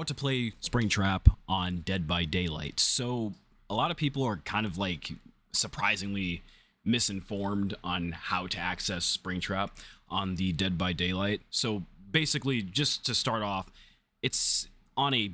how to play Springtrap on Dead by Daylight. So a lot of people are kind of like surprisingly misinformed on how to access Springtrap on the Dead by Daylight. So basically, just to start off, it's on a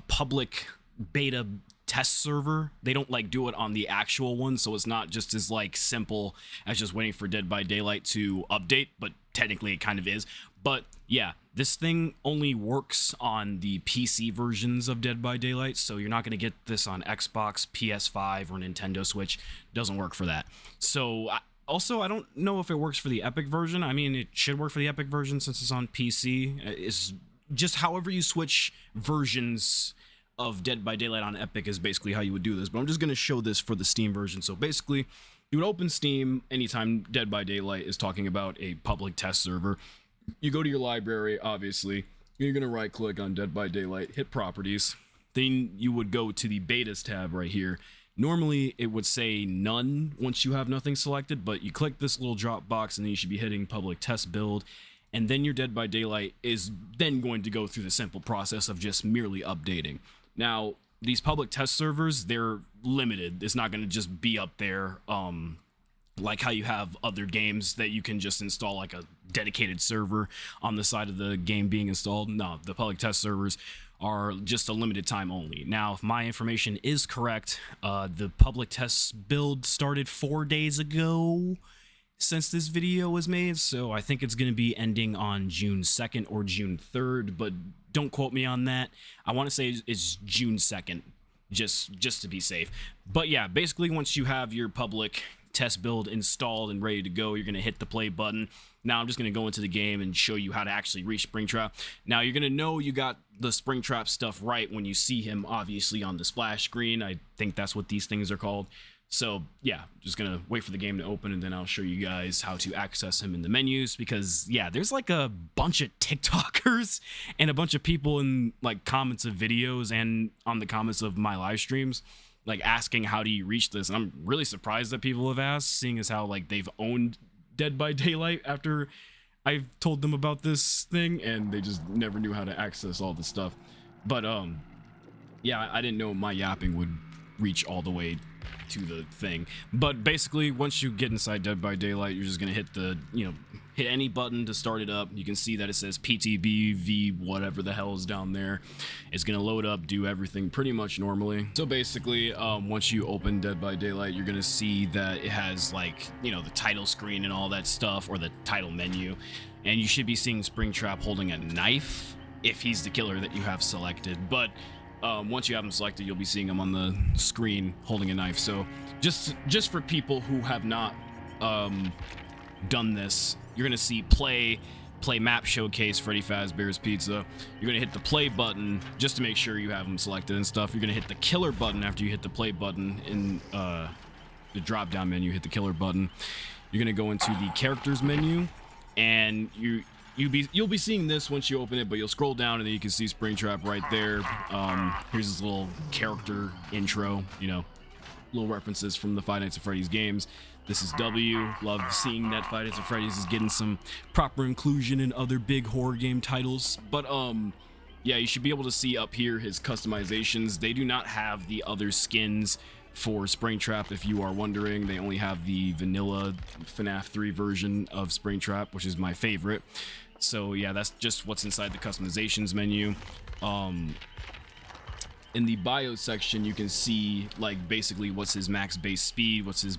public beta test server. They don't like do it on the actual one, so it's not just as like simple as just waiting for Dead by Daylight to update, but technically it kind of is. But yeah, this thing only works on the PC versions of Dead by Daylight, so you're not going to get this on Xbox, PS5, or Nintendo Switch. It doesn't work for that. So also, I don't know if it works for the Epic version. I mean, it should work for the Epic version since it's on PC. It's just however you switch versions of Dead by Daylight on Epic is basically how you would do this. But I'm just going to show this for the Steam version. So basically, you would open Steam anytime Dead by Daylight is talking about a public test server. You go to your library, obviously. You're going to right click on Dead by Daylight, hit properties. Then you would go to the betas tab right here. Normally it would say none once you have nothing selected, but you click this little drop box and then you should be hitting public test build. And then your Dead by Daylight is then going to go through the simple process of just merely updating. Now, these public test servers, they're limited. It's not going to just be up there like how you have other games that you can just install like a dedicated server on the side of the game being installed. No, the public test servers are just a limited time only. Now, if my information is correct, the public test build started 4 days ago since this video was made, so I think it's going to be ending on June 2nd or June 3rd, but don't quote me on that. I want to say it's June 2nd, just to be safe. But yeah, basically once you have your public test build installed and ready to go, you're going to hit the play button. Now I'm just going to go into the game and show you how to actually reach Springtrap. Now you're going to know you got the Springtrap stuff right when you see him obviously on the splash screen. I think that's what these things are called. So yeah, just gonna wait for the game to open and then I'll show you guys how to access him in the menus, because yeah, there's like a bunch of TikTokers and a bunch of people in like comments of videos and on the comments of my live streams like asking how do you reach this, and I'm really surprised that people have asked, seeing as how like they've owned Dead by Daylight after I've told them about this thing and they just never knew how to access all this stuff. But yeah, I didn't know my yapping would reach all the way to the thing. But basically, once you get inside Dead by Daylight, you're just gonna hit the, hit any button to start it up. You can see that it says PTB V whatever the hell is down there. It's gonna load up, do everything pretty much normally. So basically, once you open Dead by Daylight, you're gonna see that it has like, the title screen and all that stuff, or the title menu, and you should be seeing Springtrap holding a knife if he's the killer that you have selected. But once you have him selected, you'll be seeing him on the screen holding a knife. So just for people who have not done this, you're gonna see play map showcase Freddy Fazbear's Pizza. You're gonna hit the play button just to make sure you have him selected and stuff. You're gonna hit the killer button after you hit the play button in the drop down menu. Hit the killer button. You're gonna go into the characters menu, and you'll be seeing this once you open it, but you'll scroll down and then you can see Springtrap right there. Here's this little character intro, little references from the Five Nights at Freddy's games. This is W. Love seeing that Five Nights at Freddy's is getting some proper inclusion in other big horror game titles. But yeah, you should be able to see up here his customizations. They do not have the other skins for Springtrap, if you are wondering. They only have the vanilla FNAF 3 version of Springtrap, which is my favorite. So yeah, that's just what's inside the customizations menu. In the bio section, you can see like basically what's his max base speed, his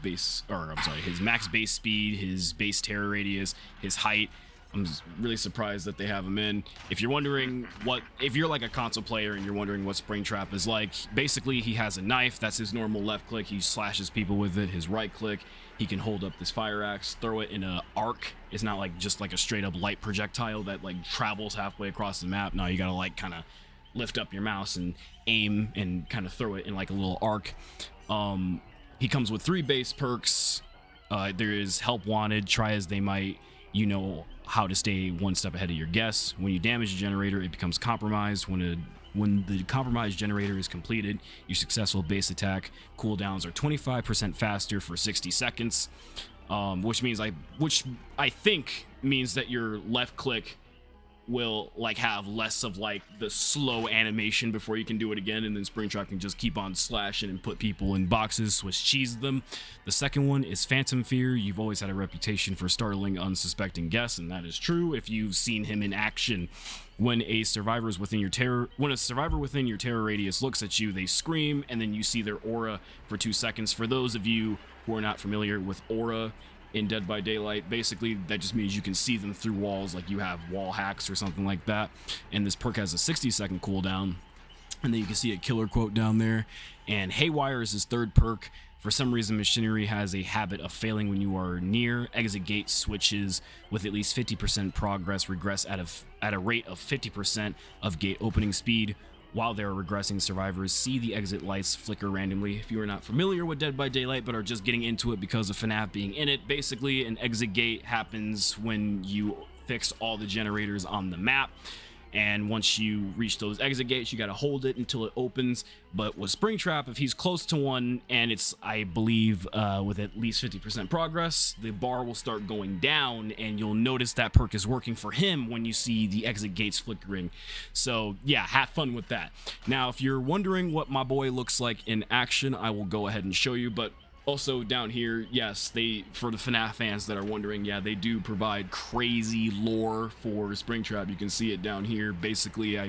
max base speed, his base terror radius, his height. I'm just really surprised that they have him in. If you're wondering if you're like a console player and you're wondering what Springtrap is like, basically he has a knife. That's his normal left click. He slashes people with it. His right click, he can hold up this fire axe, throw it in an arc. It's not like just like a straight up light projectile that like travels halfway across the map. No, you gotta like kind of lift up your mouse and aim and kind of throw it in like a little arc. He comes with 3 base perks. There is Help Wanted, Try As They Might, how to stay one step ahead of your guests. When you damage a generator, it becomes compromised. When the compromised generator is completed, your successful base attack cooldowns are 25% faster for 60 seconds, which I think means that your left click will like have less of like the slow animation before you can do it again, and then Springtrap can just keep on slashing and put people in boxes, Swiss cheese them. The second one is Phantom Fear. You've always had a reputation for startling unsuspecting guests, and that is true if you've seen him in action. When a survivor within your terror radius looks at you, they scream, and then you see their aura for 2 seconds. For those of you who are not familiar with aura in Dead by Daylight, basically that just means you can see them through walls, like you have wall hacks or something like that. And this perk has a 60-second cooldown, and then you can see a killer quote down there. And Haywire is his third perk. For some reason, machinery has a habit of failing when you are near. Exit gate switches with at least 50% progress regress at a rate of 50% of gate opening speed. While they're regressing, survivors see the exit lights flicker randomly. If you are not familiar with Dead by Daylight but are just getting into it because of FNAF being in it, basically an exit gate happens when you fix all the generators on the map. And once you reach those exit gates, you got to hold it until it opens. But with Springtrap, if he's close to one, and it's, I believe, with at least 50% progress, the bar will start going down, and you'll notice that perk is working for him when you see the exit gates flickering. So yeah, have fun with that. Now, if you're wondering what my boy looks like in action, I will go ahead and show you. But also down here, yes, for the FNAF fans that are wondering, yeah, they do provide crazy lore for Springtrap. You can see it down here. Basically,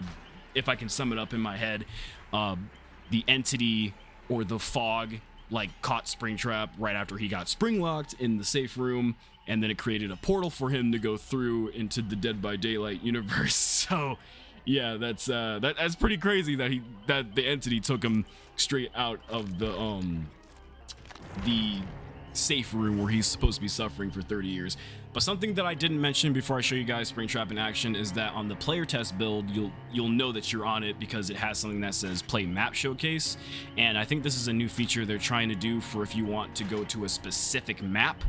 if I can sum it up in my head, the entity or the fog like caught Springtrap right after he got spring-locked in the safe room, and then it created a portal for him to go through into the Dead by Daylight universe. So yeah, that's pretty crazy that the entity took him straight out of the safe room where he's supposed to be suffering for 30 years. But something that I didn't mention before I show you guys Springtrap in action is that on the player test build, you'll know that you're on it because it has something that says play map showcase. And I think this is a new feature they're trying to do for if you want to go to a specific map.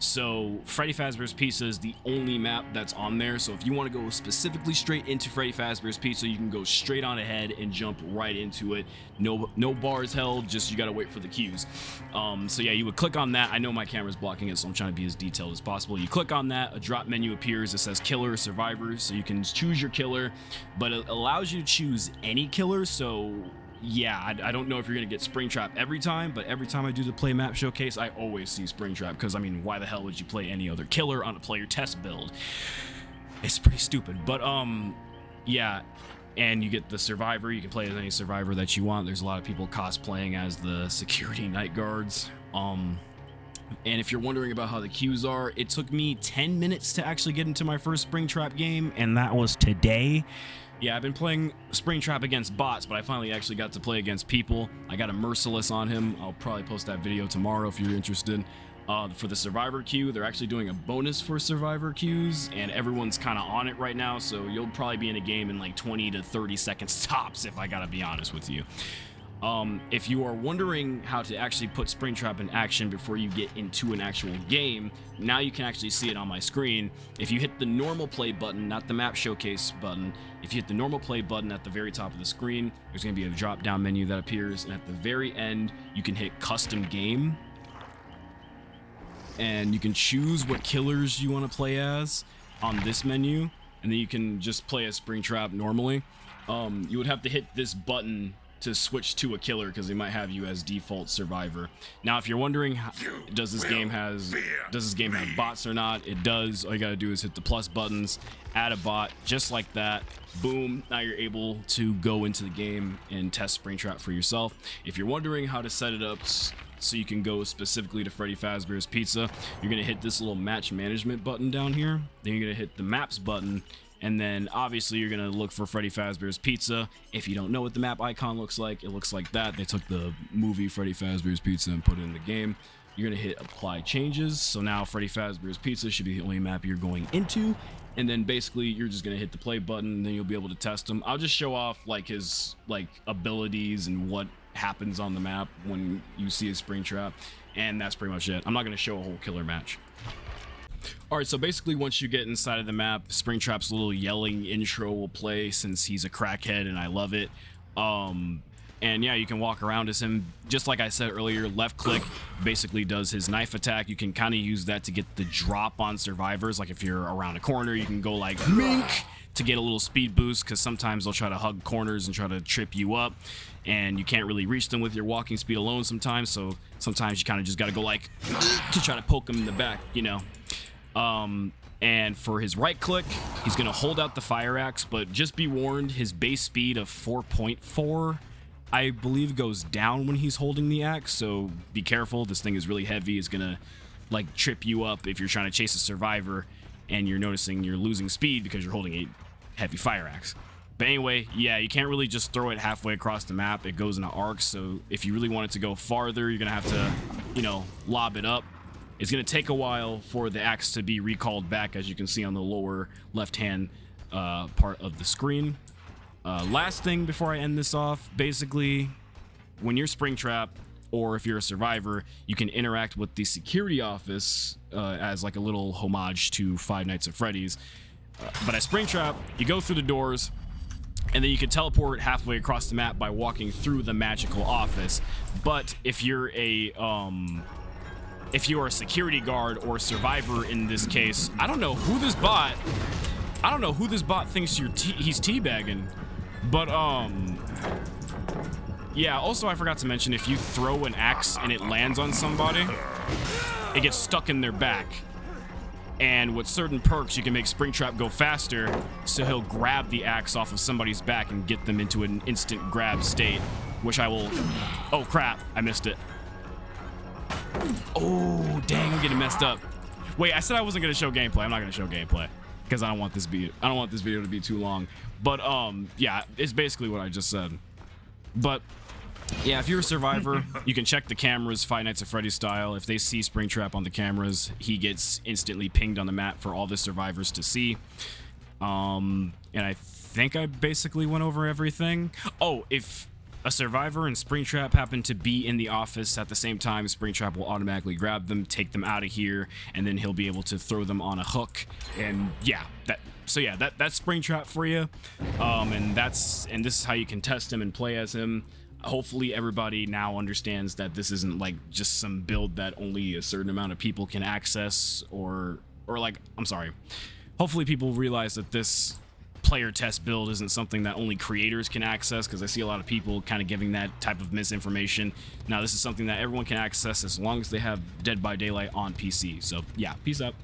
So Freddy Fazbear's Pizza is the only map that's on there. So if you want to go specifically straight into Freddy Fazbear's Pizza, you can go straight on ahead and jump right into it. No bars held, just you got to wait for the cues. So yeah, you would click on that. I know my camera's blocking it, so I'm trying to be as detailed as possible. You click on that, a drop menu appears. It says killer or survivor, so you can choose your killer, but it allows you to choose any killer. So yeah, I don't know if you're gonna get Springtrap every time, but every time I do the play map showcase, I always see Springtrap, because I mean, why the hell would you play any other killer on a player test build? It's pretty stupid. But yeah, and you get the survivor. You can play as any survivor that you want. There's a lot of people cosplaying as the security night guards. And if you're wondering about how the queues are, it took me 10 minutes to actually get into my first Springtrap game, and that was today. Yeah, I've been playing Springtrap against bots, but I finally actually got to play against people. I got a Merciless on him. I'll probably post that video tomorrow if you're interested. For the Survivor queue, they're actually doing a bonus for Survivor queues, and everyone's kind of on it right now, so you'll probably be in a game in like 20 to 30 seconds tops, if I gotta be honest with you. If you are wondering how to actually put Springtrap in action before you get into an actual game, now you can actually see it on my screen. If you hit the normal play button, not the map showcase button, if you hit the normal play button at the very top of the screen, there's going to be a drop down menu that appears, and at the very end you can hit custom game, and you can choose what killers you want to play as on this menu, and then you can just play as Springtrap normally. You would have to hit this button to switch to a killer, because they might have you as default survivor. Now, if you're wondering, does this game have bots or not? It does. All you gotta do is hit the plus buttons, add a bot, just like that. Boom, now you're able to go into the game and test Springtrap for yourself. If you're wondering how to set it up so you can go specifically to Freddy Fazbear's Pizza, you're gonna hit this little match management button down here. Then you're gonna hit the maps button, and then obviously you're gonna look for Freddy Fazbear's Pizza. If you don't know what the map icon looks like, it looks like that. They took the movie Freddy Fazbear's Pizza and put it in the game. You're gonna hit apply changes. So now Freddy Fazbear's Pizza should be the only map you're going into. And then basically you're just gonna hit the play button, and then you'll be able to test him. I'll just show off like his abilities and what happens on the map when you see his Springtrap, and that's pretty much it. I'm not gonna show a whole killer match. Alright, so basically once you get inside of the map, Springtrap's little yelling intro will play, since he's a crackhead and I love it. And yeah, you can walk around as him. Just like I said earlier, left click basically does his knife attack. You can kind of use that to get the drop on survivors. Like if you're around a corner, you can go like mink, to get a little speed boost, because sometimes they'll try to hug corners and try to trip you up, and you can't really reach them with your walking speed alone sometimes. So sometimes you kind of just got to go like to try to poke them in the back, you know. And for his right click, he's going to hold out the fire axe, but just be warned, his base speed of 4.4, I believe, goes down when he's holding the axe. So be careful. This thing is really heavy. It's going to like trip you up if you're trying to chase a survivor and you're noticing you're losing speed because you're holding a heavy fire axe. But anyway, yeah, you can't really just throw it halfway across the map. It goes into arcs. So if you really want it to go farther, you're going to have to, you know, lob it up. It's going to take a while for the axe to be recalled back, as you can see on the lower left-hand part of the screen. Last thing before I end this off, basically, when you're Springtrap, or if you're a survivor, you can interact with the security office as like a little homage to Five Nights at Freddy's. But at Springtrap, you go through the doors, and then you can teleport halfway across the map by walking through the magical office. But if you're a security guard or a survivor in this case, I don't know who this bot thinks he's teabagging, but yeah, also I forgot to mention, if you throw an axe and it lands on somebody, it gets stuck in their back. And with certain perks, you can make Springtrap go faster, so he'll grab the axe off of somebody's back and get them into an instant grab state, which I will... Oh crap, I missed it. Oh, dang, I'm getting messed up. Wait, I said I wasn't going to show gameplay. I'm not going to show gameplay because I don't want this video to be too long. But yeah, it's basically what I just said. But yeah, if you're a survivor, you can check the cameras Five Nights at Freddy's style. If they see Springtrap on the cameras, he gets instantly pinged on the map for all the survivors to see. And I think I basically went over everything. Oh, if a survivor and Springtrap happen to be in the office at the same time, Springtrap will automatically grab them, take them out of here, and then he'll be able to throw them on a hook. And yeah, that's Springtrap for you. And this is how you can test him and play as him. Hopefully everybody now understands that this isn't like just some build that only a certain amount of people can access, or like, I'm sorry. Hopefully people realize that this player test build isn't something that only creators can access, because I see a lot of people kind of giving that type of misinformation. Now this is something that everyone can access as long as they have Dead by Daylight on PC. So yeah, peace out.